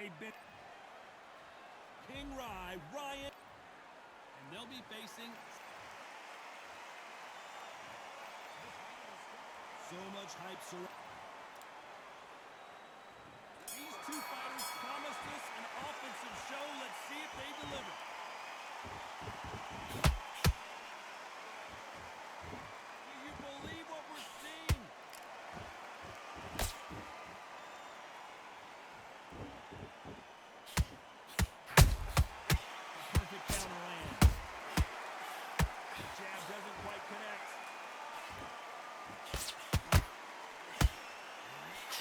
They've been King Ryan, and they'll be facing so much hype surrounding. These two fighters promised us an offensive show. Let's see if they deliver. Do you believe what we're seeing? Perfect counter land. Jab doesn't quite connect.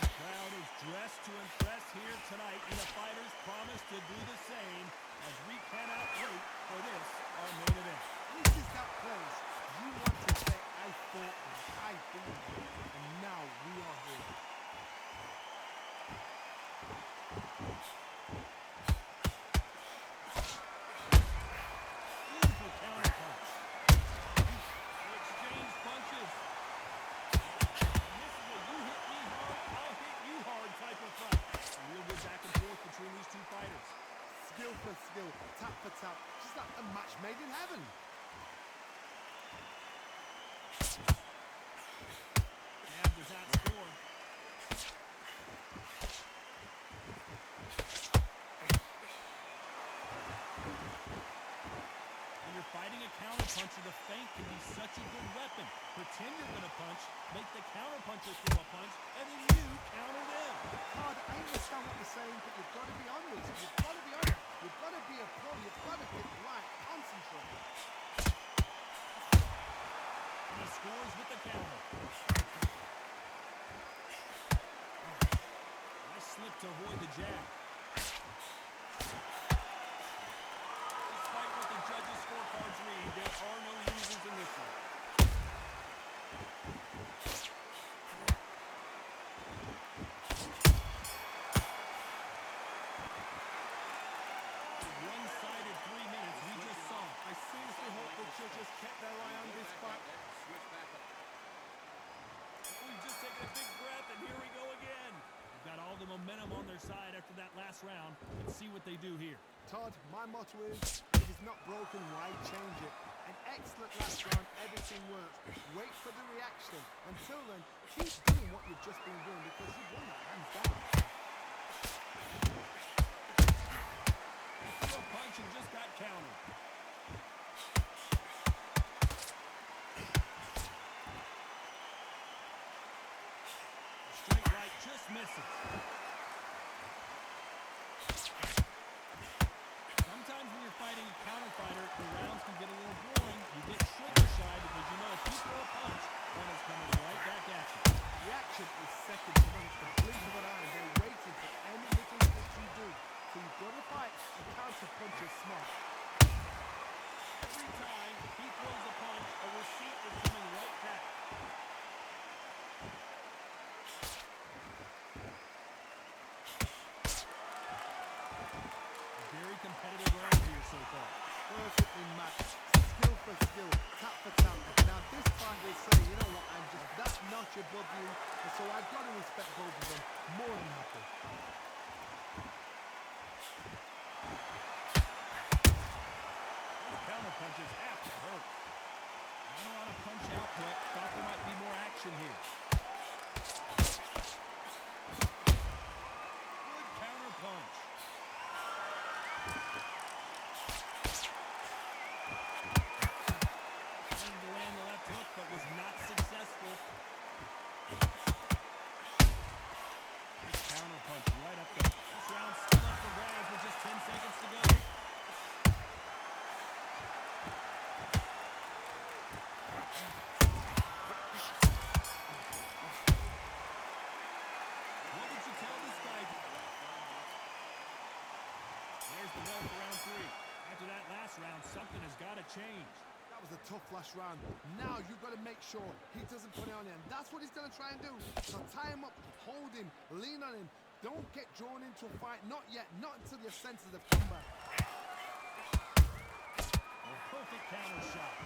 The crowd is dressed to impress here tonight, and the fighters promise to do the same as we cannot wait for this, our main event. This is that place you want to say, I fought this, I beat it, and now we are here. Beautiful counter punch. They exchange punches. And this is a you hit me hard, I'll hit you hard type of fight. A real good back and forth between these two fighters. Skill for skill, tap for tap, just like a match made in heaven. Jab does not score. When you're fighting a counterpuncher, the feint can be such a good weapon. Pretend you're going to punch, make the counterpuncher throw a punch, and then you counter them. Todd, I understand what you're saying, but you've got to be honest. You've got to be honest. You've got to be a pro. You've got to get right. Concentrate. And he scores with the counter. Nice slip to avoid the jab. Despite what the judges' scorecards read, there are no losers in this one. One-sided 3 minutes we just saw. I seriously hope the judges kept their eye on this fight. We've just taken a big breath, and here we go again. They've got all the momentum on their side after that last round. Let's see what they do here. Todd, my motto is, if it's not broken, why change it? An excellent last round, everything works. Wait for the reaction. Until then, keep doing what you've just been doing because you've won that hands down. He threw a punch and just got countered. Straight right just misses. Sometimes when you're fighting a counter fighter, the rounds can get a little boring. You get trigger shy because you know if you throw a punch, one is coming right back at you. Reaction is second to none. It's the blink of an eye. They're waiting for any little thing you do. So you've got to fight and counter punch is smart. Every time he throws a punch, a receipt is coming right back. Very competitive round here so far. Perfectly matched. Skill for skill, tap for tap. Now this fight is saying, you know what, I'm just that notch above you, and so I've got to respect both of them. More than happy. Those counter punches have to hurt. Not a lot of punch output. Thought there might be more action here. Good counter punch. Trying to land the left hook, but was not successful. Nice counter punch right up there. This round still up for grabs with just 10 seconds to go. What did you tell this guy? There's the bell for round 3. After that last round, something has got to change. That was a tough last round. Now you've got to make sure he doesn't put it on you, and that's what he's going to try and do. So tie him up, hold him, lean on him. Don't get drawn into a fight. Not yet. Not until your senses have come back. A perfect counter shot.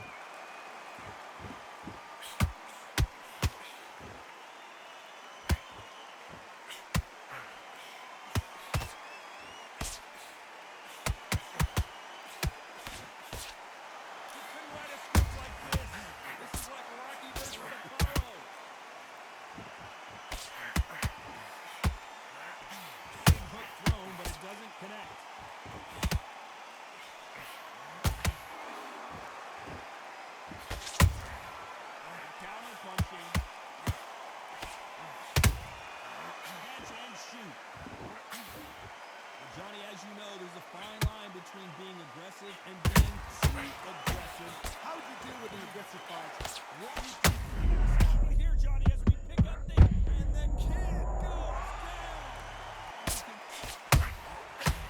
between being aggressive and being too aggressive. How do you deal with an aggressive fight? What we do right here, Johnny, as we pick up the and the kid goes down.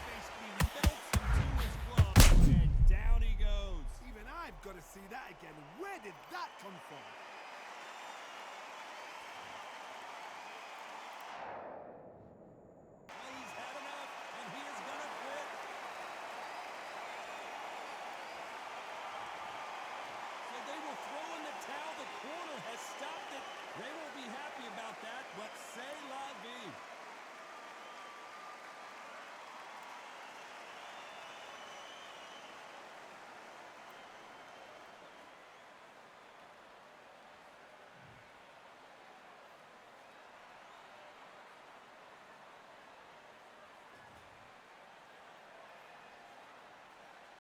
Basically melts into his glove, and down he goes. Even I've got to see that again. Where did that come from?